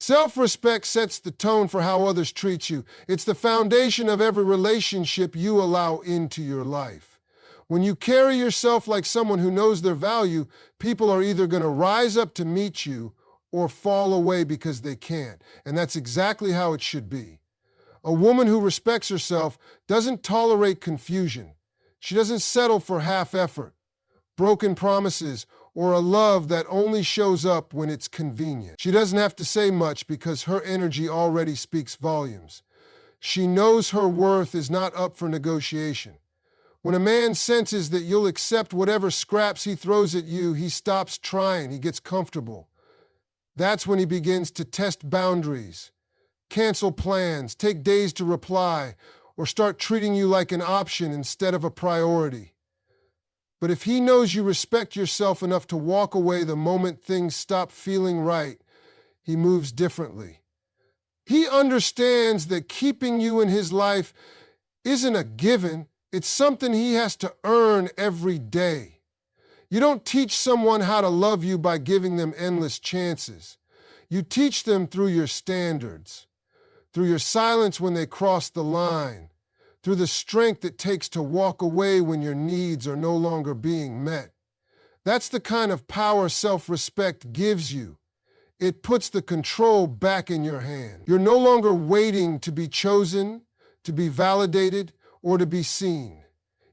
Self-respect sets the tone for how others treat you. It's the foundation of every relationship you allow into your life. When you carry yourself like someone who knows their value, people are either going to rise up to meet you or fall away because they can't. And that's exactly how it should be. A woman who respects herself doesn't tolerate confusion. She doesn't settle for half effort, broken promises, or a love that only shows up when it's convenient. She doesn't have to say much because her energy already speaks volumes. She knows her worth is not up for negotiation. When a man senses that you'll accept whatever scraps he throws at you, he stops trying, he gets comfortable. That's when he begins to test boundaries, cancel plans, take days to reply, or start treating you like an option instead of a priority. But if he knows you respect yourself enough to walk away the moment things stop feeling right, he moves differently. He understands that keeping you in his life isn't a given, it's something he has to earn every day. You don't teach someone how to love you by giving them endless chances. You teach them through your standards, through your silence when they cross the line, through the strength it takes to walk away when your needs are no longer being met. That's the kind of power self-respect gives you. It puts the control back in your hand. You're no longer waiting to be chosen, to be validated, or to be seen.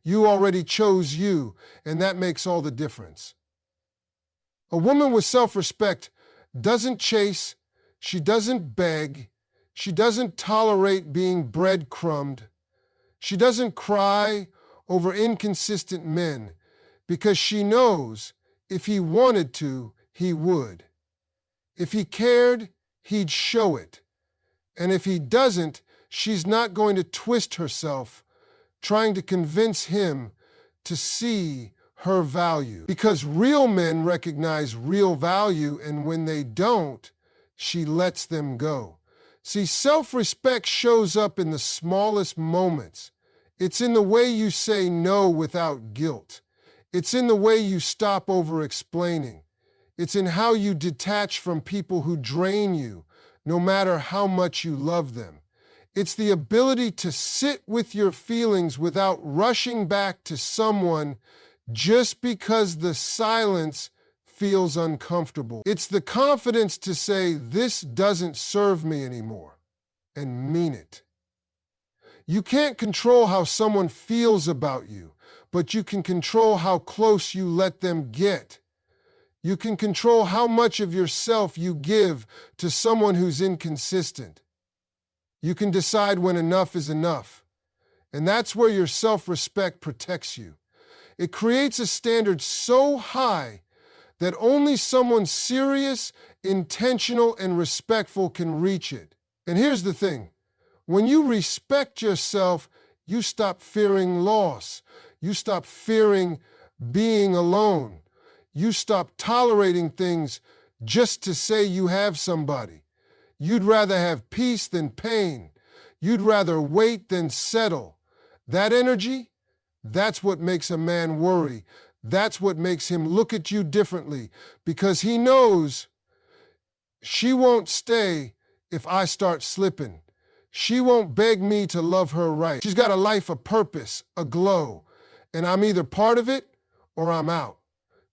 You already chose you, and that makes all the difference. A woman with self-respect doesn't chase, she doesn't beg, she doesn't tolerate being breadcrumbed. She doesn't cry over inconsistent men because she knows if he wanted to, he would. If he cared, he'd show it. And if he doesn't, she's not going to twist herself trying to convince him to see her value. Because real men recognize real value, and when they don't, she lets them go. See, self-respect shows up in the smallest moments. It's in the way you say no without guilt. It's in the way you stop over-explaining. It's in how you detach from people who drain you, no matter how much you love them. It's the ability to sit with your feelings without rushing back to someone just because the silence feels uncomfortable. It's the confidence to say, "This doesn't serve me anymore," and mean it. You can't control how someone feels about you, but you can control how close you let them get. You can control how much of yourself you give to someone who's inconsistent. You can decide when enough is enough. And that's where your self-respect protects you. It creates a standard so high that only someone serious, intentional, and respectful can reach it. And here's the thing. When you respect yourself, you stop fearing loss. You stop fearing being alone. You stop tolerating things just to say you have somebody. You'd rather have peace than pain. You'd rather wait than settle. That energy, that's what makes a man worry. That's what makes him look at you differently, because he knows she won't stay if I start slipping. She won't beg me to love her right. She's got a life of purpose, a glow, and I'm either part of it or I'm out.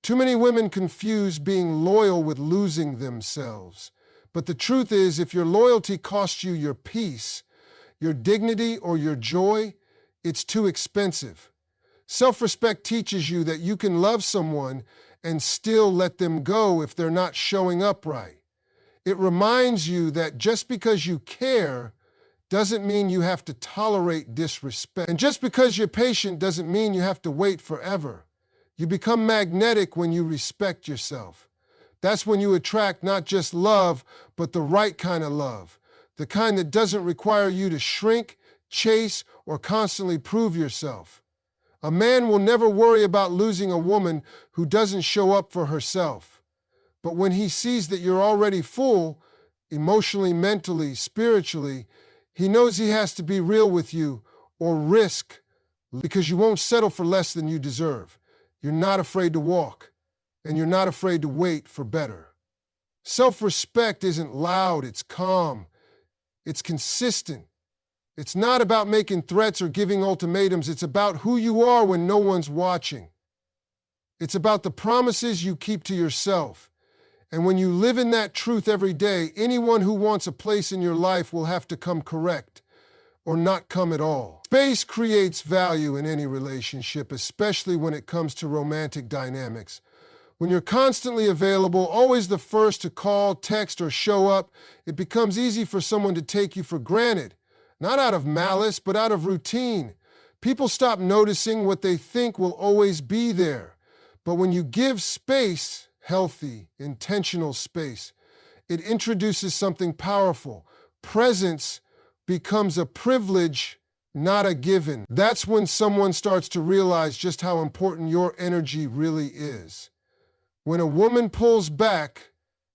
Too many women confuse being loyal with losing themselves. But the truth is, if your loyalty costs you your peace, your dignity, or your joy, it's too expensive. Self-respect teaches you that you can love someone and still let them go if they're not showing up right. It reminds you that just because you care doesn't mean you have to tolerate disrespect. And just because you're patient doesn't mean you have to wait forever. You become magnetic when you respect yourself. That's when you attract not just love, but the right kind of love. The kind that doesn't require you to shrink, chase, or constantly prove yourself. A man will never worry about losing a woman who doesn't show up for herself. But when he sees that you're already full, emotionally, mentally, spiritually, he knows he has to be real with you or risk, because you won't settle for less than you deserve. You're not afraid to walk, and you're not afraid to wait for better. Self-respect isn't loud, it's calm, it's consistent. It's not about making threats or giving ultimatums. It's about who you are when no one's watching. It's about the promises you keep to yourself. And when you live in that truth every day, anyone who wants a place in your life will have to come correct or not come at all. Space creates value in any relationship, especially when it comes to romantic dynamics. When you're constantly available, always the first to call, text, or show up, it becomes easy for someone to take you for granted. Not out of malice, but out of routine. People stop noticing what they think will always be there. But when you give space, healthy, intentional space, it introduces something powerful. Presence becomes a privilege, not a given. That's when someone starts to realize just how important your energy really is. When a woman pulls back,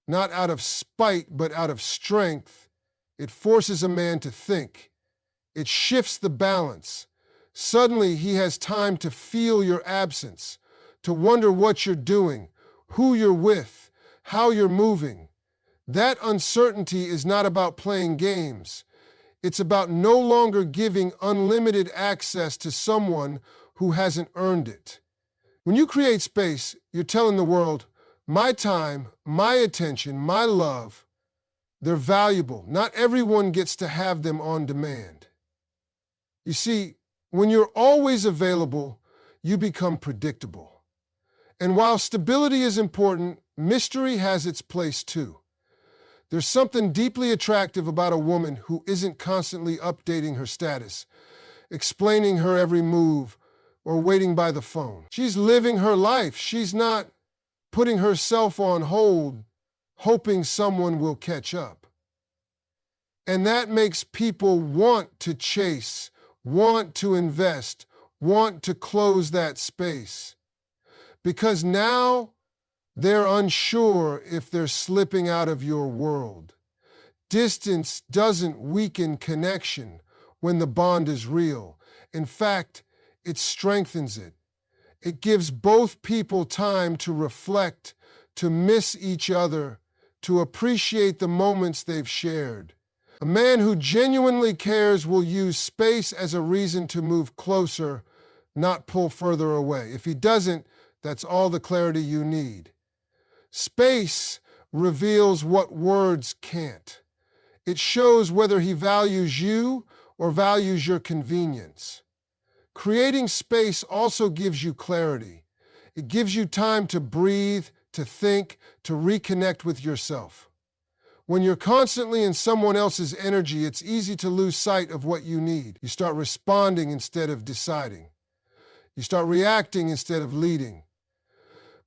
not out of spite, but out of strength, it forces a man to think. It shifts the balance. Suddenly, he has time to feel your absence, to wonder what you're doing, who you're with, how you're moving. That uncertainty is not about playing games. It's about no longer giving unlimited access to someone who hasn't earned it. When you create space, you're telling the world, my time, my attention, my love, they're valuable. Not everyone gets to have them on demand. You see, when you're always available, you become predictable. And while stability is important, mystery has its place too. There's something deeply attractive about a woman who isn't constantly updating her status, explaining her every move, or waiting by the phone. She's living her life. She's not putting herself on hold, hoping someone will catch up. And that makes people want to chase, want to invest, want to close that space. Because now they're unsure if they're slipping out of your world. Distance doesn't weaken connection when the bond is real. In fact, it strengthens it. It gives both people time to reflect, to miss each other, to appreciate the moments they've shared. A man who genuinely cares will use space as a reason to move closer, not pull further away. If he doesn't, that's all the clarity you need. Space reveals what words can't. It shows whether he values you or values your convenience. Creating space also gives you clarity. It gives you time to breathe, to think, to reconnect with yourself. When you're constantly in someone else's energy, it's easy to lose sight of what you need. You start responding instead of deciding. You start reacting instead of leading.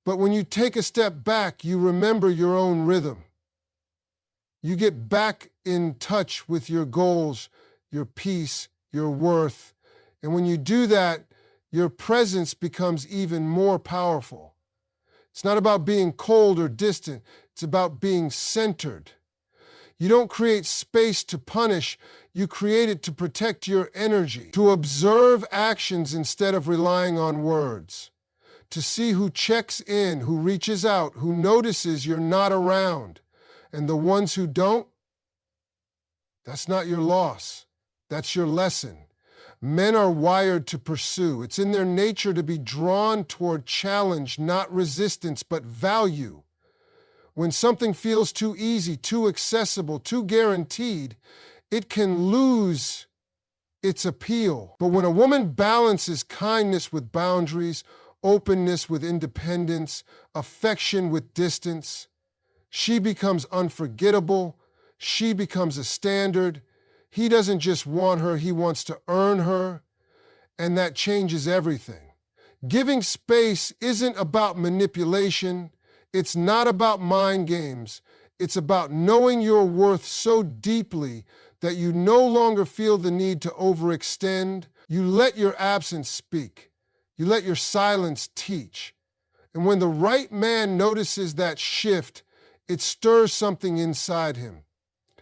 But when you take a step back, you remember your own rhythm. You get back in touch with your goals, your peace, your worth. And when you do that, your presence becomes even more powerful. It's not about being cold or distant. It's about being centered. You don't create space to punish. You create it to protect your energy, to observe actions instead of relying on words, to see who checks in, who reaches out, who notices you're not around. And the ones who don't, that's not your loss. That's your lesson. Men are wired to pursue. It's in their nature to be drawn toward challenge, not resistance, but value. When something feels too easy, too accessible, too guaranteed, it can lose its appeal. But when a woman balances kindness with boundaries, openness with independence, affection with distance, she becomes unforgettable. She becomes a standard. He doesn't just want her, he wants to earn her. And that changes everything. Giving space isn't about manipulation. It's not about mind games. It's about knowing your worth so deeply that you no longer feel the need to overextend. You let your absence speak. You let your silence teach. And when the right man notices that shift, it stirs something inside him.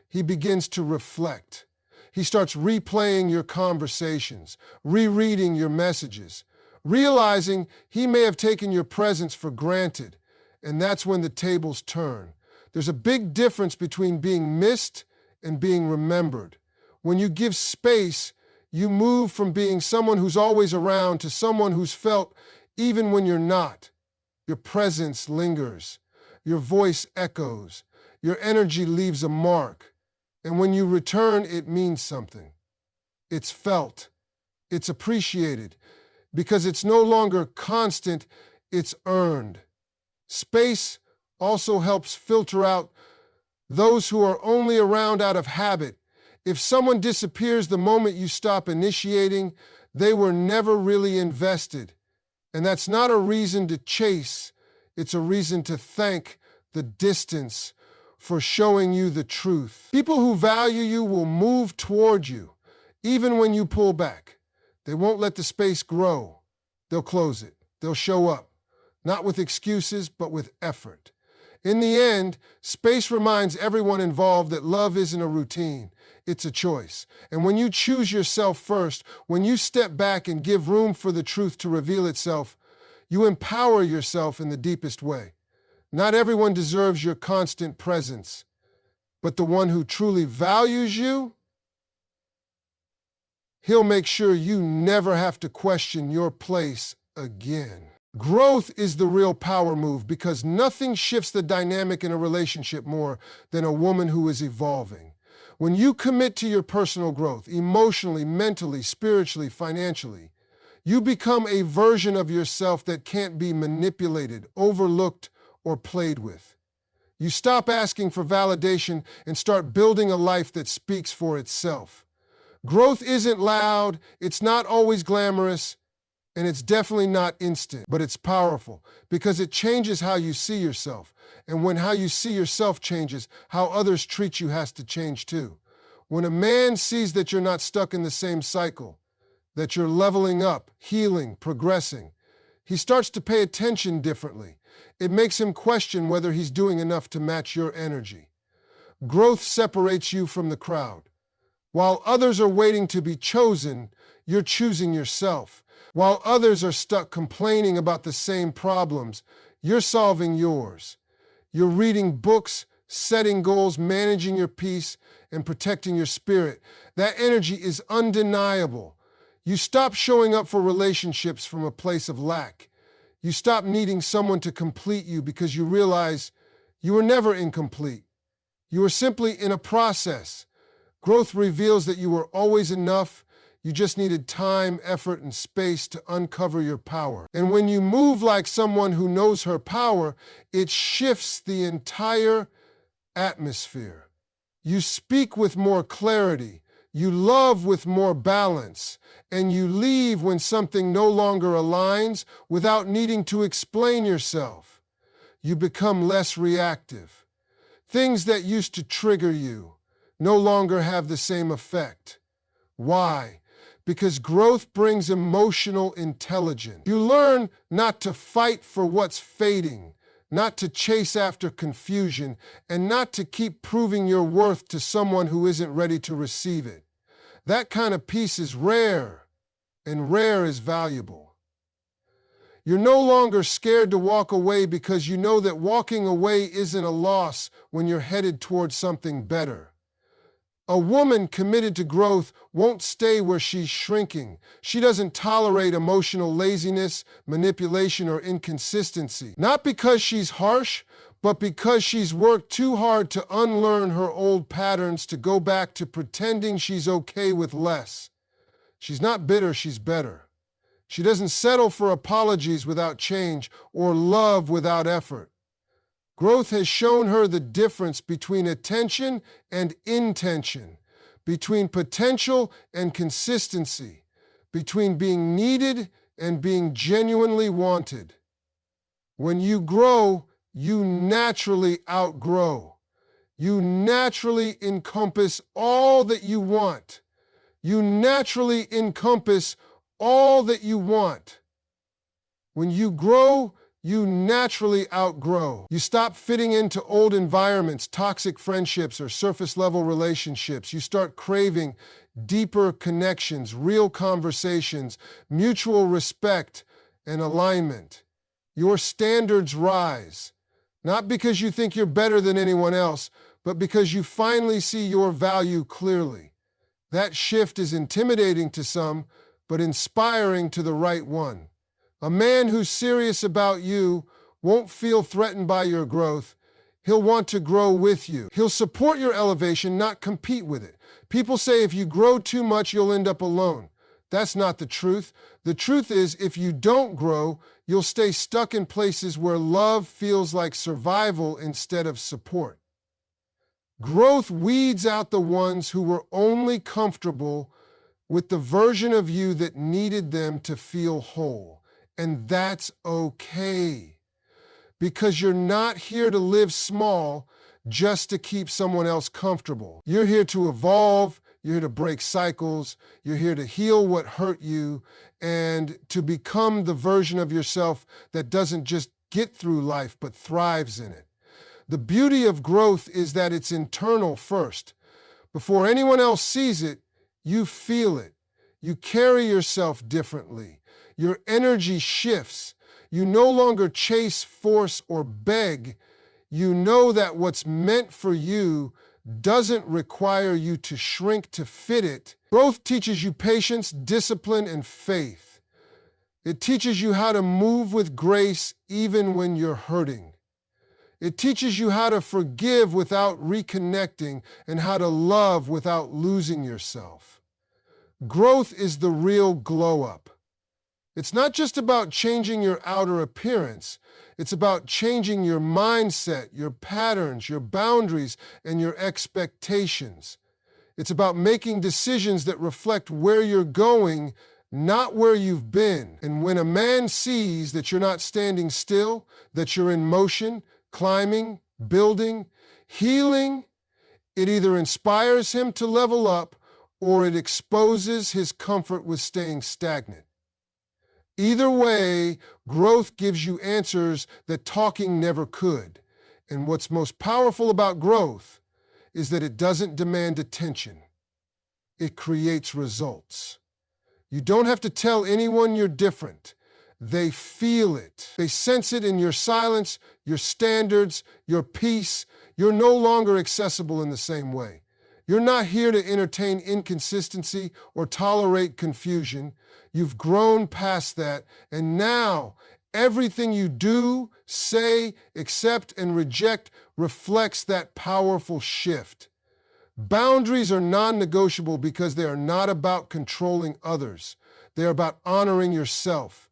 He begins to reflect. He starts replaying your conversations, rereading your messages, realizing he may have taken your presence for granted. And that's when the tables turn. There's a big difference between being missed and being remembered. When you give space, you move from being someone who's always around to someone who's felt even when you're not. Your presence lingers. Your voice echoes. Your energy leaves a mark. And when you return, it means something. It's felt. It's appreciated. Because it's no longer constant, it's earned. Space also helps filter out those who are only around out of habit. If someone disappears the moment you stop initiating, they were never really invested. And that's not a reason to chase. It's a reason to thank the distance for showing you the truth. People who value you will move toward you, even when you pull back. They won't let the space grow. They'll close it. They'll show up, not with excuses, but with effort. In the end, space reminds everyone involved that love isn't a routine. It's a choice. And when you choose yourself first, when you step back and give room for the truth to reveal itself, you empower yourself in the deepest way. Not everyone deserves your constant presence, but the one who truly values you, he'll make sure you never have to question your place again. Growth is the real power move because nothing shifts the dynamic in a relationship more than a woman who is evolving. When you commit to your personal growth, emotionally, mentally, spiritually, financially, you become a version of yourself that can't be manipulated, overlooked, or played with. You stop asking for validation and start building a life that speaks for itself. Growth isn't loud, it's not always glamorous, and it's definitely not instant, but it's powerful because it changes how you see yourself. And when how you see yourself changes, how others treat you has to change too. When a man sees that you're not stuck in the same cycle, that you're leveling up, healing, progressing, he starts to pay attention differently. It makes him question whether he's doing enough to match your energy. Growth separates you from the crowd. While others are waiting to be chosen, you're choosing yourself. While others are stuck complaining about the same problems, you're solving yours. You're reading books, setting goals, managing your peace, and protecting your spirit. That energy is undeniable. You stop showing up for relationships from a place of lack. You stop needing someone to complete you because you realize you were never incomplete. You were simply in a process. Growth reveals that you were always enough. You just needed time, effort, and space to uncover your power. And when you move like someone who knows her power, it shifts the entire atmosphere. You speak with more clarity, you love with more balance, and you leave when something no longer aligns without needing to explain yourself. You become less reactive. Things that used to trigger you no longer have the same effect. Why? Because growth brings emotional intelligence. You learn not to fight for what's fading, not to chase after confusion, and not to keep proving your worth to someone who isn't ready to receive it. That kind of peace is rare, and rare is valuable. You're no longer scared to walk away because you know that walking away isn't a loss when you're headed towards something better. A woman committed to growth won't stay where she's shrinking. She doesn't tolerate emotional laziness, manipulation, or inconsistency. Not because she's harsh, but because she's worked too hard to unlearn her old patterns to go back to pretending she's okay with less. She's not bitter, she's better. She doesn't settle for apologies without change or love without effort. Growth has shown her the difference between attention and intention, between potential and consistency, between being needed and being genuinely wanted. When you grow, you naturally outgrow. You naturally encompass all that you want. You naturally encompass all that you want. When you grow, you naturally outgrow. You stop fitting into old environments, toxic friendships, or surface-level relationships. You start craving deeper connections, real conversations, mutual respect, and alignment. Your standards rise, Not because you think you're better than anyone else, but because you finally see your value clearly. That shift is intimidating to some, but inspiring to the right one. A man who's serious about you won't feel threatened by your growth. He'll want to grow with you. He'll support your elevation, not compete with it. People say if you grow too much, you'll end up alone. That's not the truth. The truth is, if you don't grow, you'll stay stuck in places where love feels like survival instead of support. Growth weeds out the ones who were only comfortable with the version of you that needed them to feel whole. And that's okay. Because you're not here to live small just to keep someone else comfortable. You're here to evolve, you're here to break cycles, you're here to heal what hurt you, and to become the version of yourself that doesn't just get through life, but thrives in it. The beauty of growth is that it's internal first. Before anyone else sees it, you feel it. You carry yourself differently. Your energy shifts. You no longer chase, force, or beg. You know that what's meant for you doesn't require you to shrink to fit it. Growth teaches you patience, discipline, and faith. It teaches you how to move with grace even when you're hurting. It teaches you how to forgive without reconnecting and how to love without losing yourself. Growth is the real glow up. It's not just about changing your outer appearance. It's about changing your mindset, your patterns, your boundaries, and your expectations. It's about making decisions that reflect where you're going, not where you've been. And when a man sees that you're not standing still, that you're in motion, climbing, building, healing, it either inspires him to level up or it exposes his comfort with staying stagnant. Either way, growth gives you answers that talking never could. And what's most powerful about growth is that it doesn't demand attention. It creates results. You don't have to tell anyone you're different. They feel it. They sense it in your silence, your standards, your peace. You're no longer accessible in the same way. You're not here to entertain inconsistency or tolerate confusion. You've grown past that, and now everything you do, say, accept, and reject reflects that powerful shift. Boundaries are non-negotiable because they are not about controlling others. They are about honoring yourself.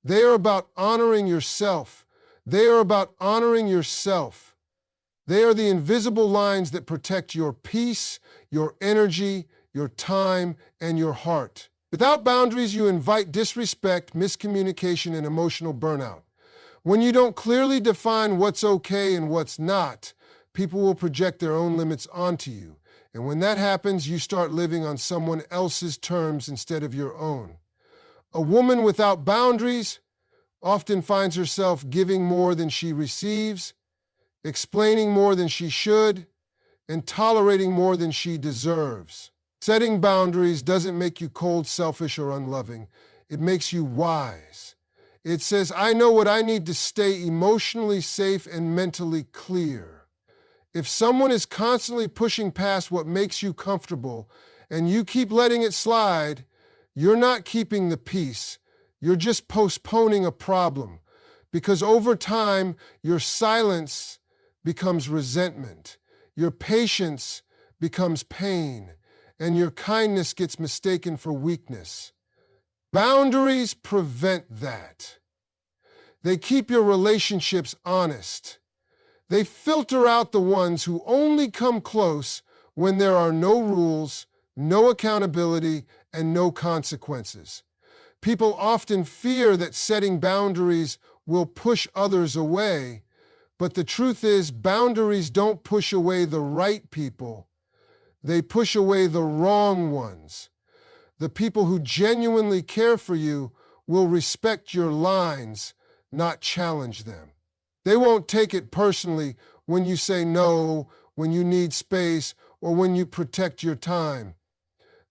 They are about honoring yourself. They are about honoring yourself. They are the invisible lines that protect your peace, your energy, your time, and your heart. Without boundaries, you invite disrespect, miscommunication, and emotional burnout. When you don't clearly define what's okay and what's not, people will project their own limits onto you. And when that happens, you start living on someone else's terms instead of your own. A woman without boundaries often finds herself giving more than she receives, explaining more than she should, and tolerating more than she deserves. Setting boundaries doesn't make you cold, selfish, or unloving. It makes you wise. It says, I know what I need to stay emotionally safe and mentally clear. If someone is constantly pushing past what makes you comfortable and you keep letting it slide, you're not keeping the peace. You're just postponing a problem. Because over time, your silence becomes resentment. Your patience becomes pain. And your kindness gets mistaken for weakness. Boundaries prevent that. They keep your relationships honest. They filter out the ones who only come close when there are no rules, no accountability, and no consequences. People often fear that setting boundaries will push others away, but the truth is boundaries don't push away the right people. They push away the wrong ones. The people who genuinely care for you will respect your lines, not challenge them. They won't take it personally when you say no, when you need space, or when you protect your time.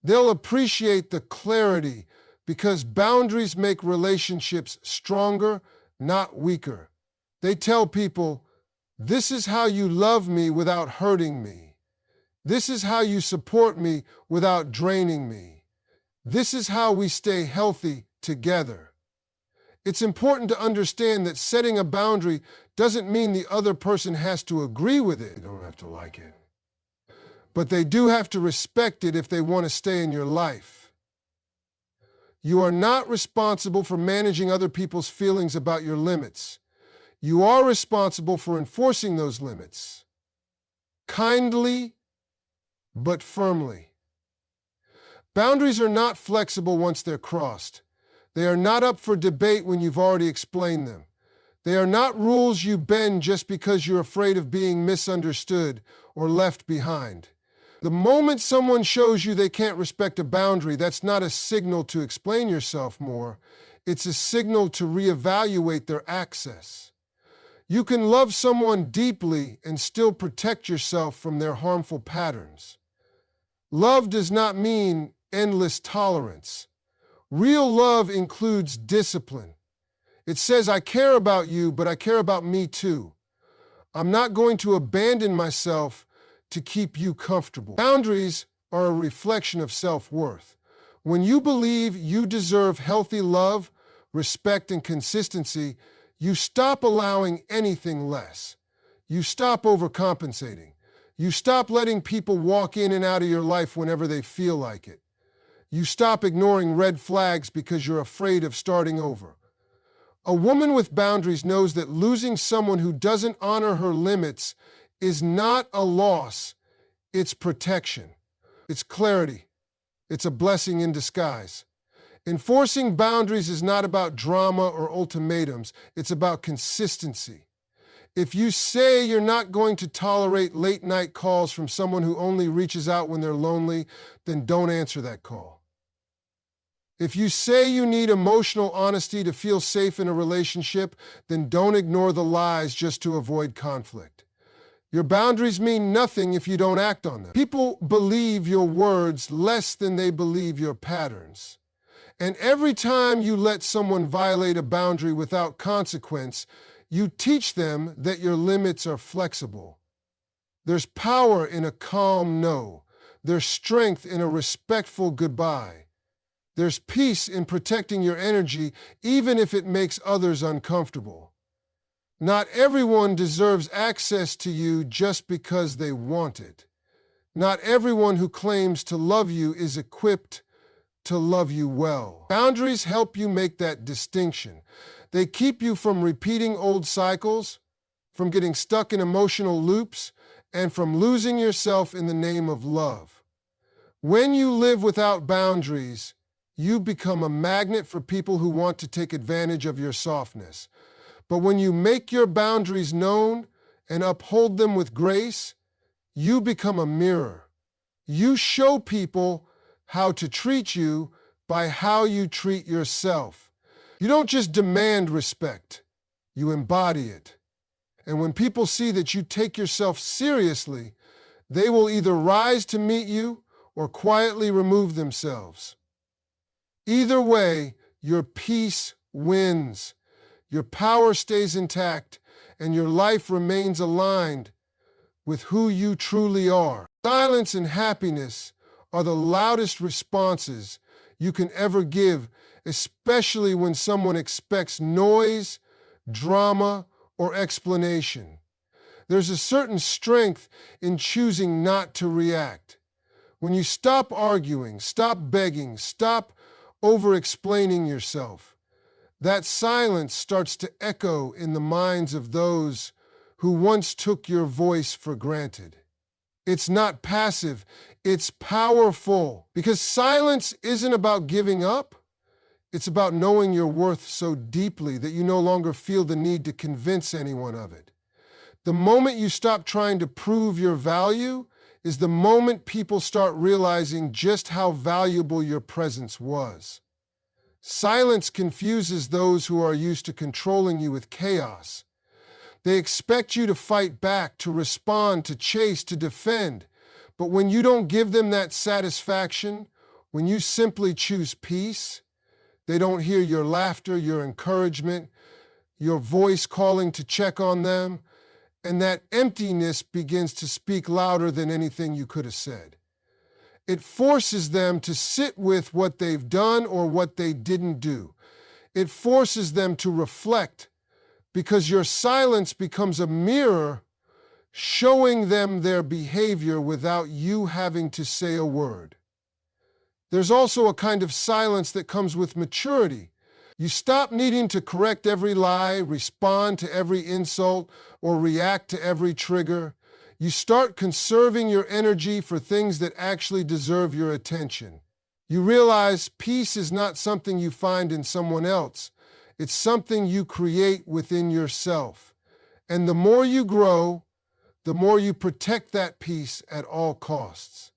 They'll appreciate the clarity because boundaries make relationships stronger, not weaker. They tell people, This is how you love me without hurting me. This is how you support me without draining me. This is how we stay healthy together. It's important to understand that setting a boundary doesn't mean the other person has to agree with it. They don't have to like it. But they do have to respect it if they want to stay in your life. You are not responsible for managing other people's feelings about your limits. You are responsible for enforcing those limits. Kindly, but firmly. Boundaries are not flexible once they're crossed. They are not up for debate when you've already explained them. They are not rules you bend just because you're afraid of being misunderstood or left behind. The moment someone shows you they can't respect a boundary, that's not a signal to explain yourself more. It's a signal to reevaluate their access. You can love someone deeply and still protect yourself from their harmful patterns. Love does not mean endless tolerance. Real love includes discipline. It says, I care about you, but I care about me too. I'm not going to abandon myself to keep you comfortable. Boundaries are a reflection of self-worth. When you believe you deserve healthy love, respect, and consistency, you stop allowing anything less. You stop overcompensating. You stop letting people walk in and out of your life whenever they feel like it. You stop ignoring red flags because you're afraid of starting over. A woman with boundaries knows that losing someone who doesn't honor her limits is not a loss, it's protection. It's clarity. It's a blessing in disguise. Enforcing boundaries is not about drama or ultimatums, it's about consistency. If you say you're not going to tolerate late-night calls from someone who only reaches out when they're lonely, then don't answer that call. If you say you need emotional honesty to feel safe in a relationship, then don't ignore the lies just to avoid conflict. Your boundaries mean nothing if you don't act on them. People believe your words less than they believe your patterns. And every time you let someone violate a boundary without consequence, you teach them that your limits are flexible. There's power in a calm no. There's strength in a respectful goodbye. There's peace in protecting your energy, even if it makes others uncomfortable. Not everyone deserves access to you just because they want it. Not everyone who claims to love you is equipped to love you well. Boundaries help you make that distinction. They keep you from repeating old cycles, from getting stuck in emotional loops, and from losing yourself in the name of love. When you live without boundaries, you become a magnet for people who want to take advantage of your softness. But when you make your boundaries known and uphold them with grace, you become a mirror. You show people how to treat you by how you treat yourself. You don't just demand respect, you embody it. And when people see that you take yourself seriously, they will either rise to meet you or quietly remove themselves. Either way, your peace wins, your power stays intact, and your life remains aligned with who you truly are. Silence and happiness are the loudest responses you can ever give, especially when someone expects noise, drama, or explanation. There's a certain strength in choosing not to react. When you stop arguing, stop begging, stop over-explaining yourself, that silence starts to echo in the minds of those who once took your voice for granted. It's not passive, it's powerful, because silence isn't about giving up. It's about knowing your worth so deeply that you no longer feel the need to convince anyone of it. The moment you stop trying to prove your value is the moment people start realizing just how valuable your presence was. Silence confuses those who are used to controlling you with chaos. They expect you to fight back, to respond, to chase, to defend. But when you don't give them that satisfaction, when you simply choose peace, they don't hear your laughter, your encouragement, your voice calling to check on them, and that emptiness begins to speak louder than anything you could have said. It forces them to sit with what they've done or what they didn't do. It forces them to reflect, because your silence becomes a mirror showing them their behavior without you having to say a word. There's also a kind of silence that comes with maturity. You stop needing to correct every lie, respond to every insult, or react to every trigger. You start conserving your energy for things that actually deserve your attention. You realize peace is not something you find in someone else. It's something you create within yourself. And the more you grow, the more you protect that peace at all costs.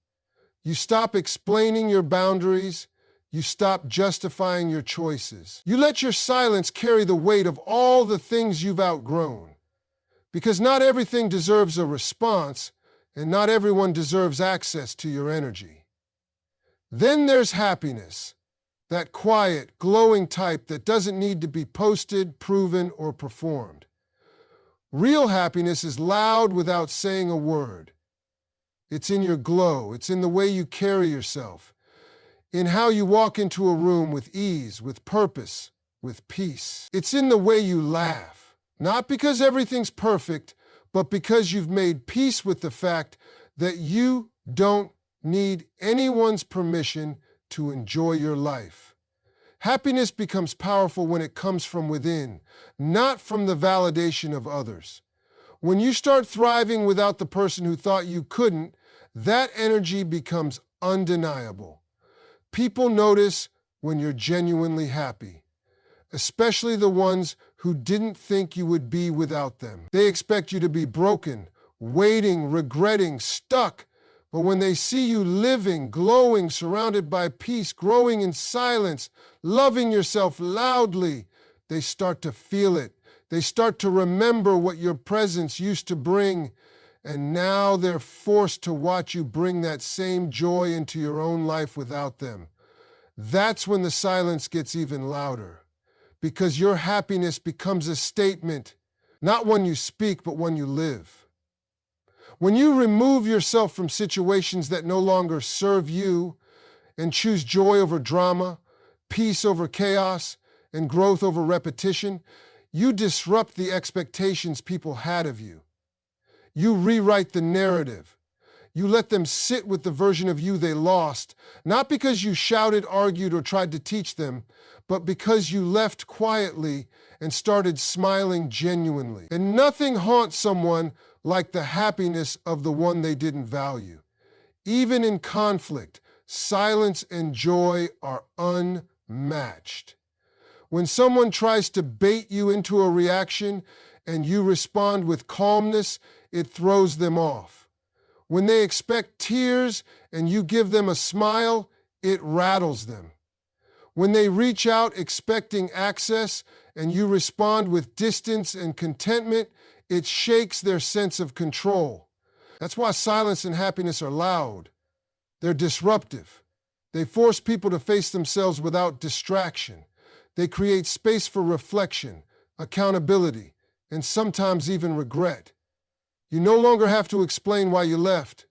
You stop explaining your boundaries. You stop justifying your choices. You let your silence carry the weight of all the things you've outgrown. Because not everything deserves a response, and not everyone deserves access to your energy. Then there's happiness, that quiet, glowing type that doesn't need to be posted, proven, or performed. Real happiness is loud without saying a word. It's in your glow. It's in the way you carry yourself, in how you walk into a room with ease, with purpose, with peace. It's in the way you laugh, not because everything's perfect, but because you've made peace with the fact that you don't need anyone's permission to enjoy your life. Happiness becomes powerful when it comes from within, not from the validation of others. When you start thriving without the person who thought you couldn't, that energy becomes undeniable. People notice when you're genuinely happy, especially the ones who didn't think you would be without them. They expect you to be broken, waiting, regretting, stuck. But when they see you living, glowing, surrounded by peace, growing in silence, loving yourself loudly, they start to feel it. They start to remember what your presence used to bring, and now they're forced to watch you bring that same joy into your own life without them. That's when the silence gets even louder, because your happiness becomes a statement, not one you speak, but one you live. When you remove yourself from situations that no longer serve you and choose joy over drama, peace over chaos, and growth over repetition, you disrupt the expectations people had of you. You rewrite the narrative. You let them sit with the version of you they lost, not because you shouted, argued, or tried to teach them, but because you left quietly and started smiling genuinely. And nothing haunts someone like the happiness of the one they didn't value. Even in conflict, silence and joy are unmatched. When someone tries to bait you into a reaction and you respond with calmness, it throws them off. When they expect tears and you give them a smile, it rattles them. When they reach out expecting access and you respond with distance and contentment, it shakes their sense of control. That's why silence and happiness are loud. They're disruptive. They force people to face themselves without distraction. They create space for reflection, accountability, and sometimes even regret. You no longer have to explain why you left.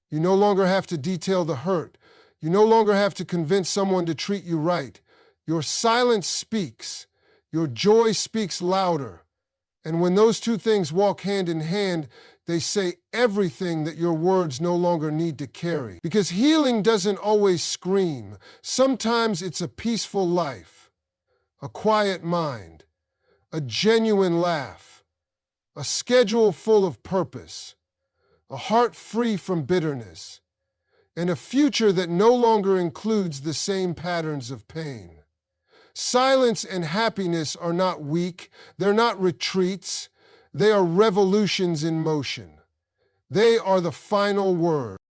You no longer have to detail the hurt. You no longer have to convince someone to treat you right. Your silence speaks. Your joy speaks louder. And when those two things walk hand in hand, they say everything that your words no longer need to carry. Because healing doesn't always scream. Sometimes it's a peaceful life, a quiet mind, a genuine laugh, a schedule full of purpose, a heart free from bitterness, and a future that no longer includes the same patterns of pain. Silence and happiness are not weak. They're not retreats. They are revolutions in motion. They are the final word.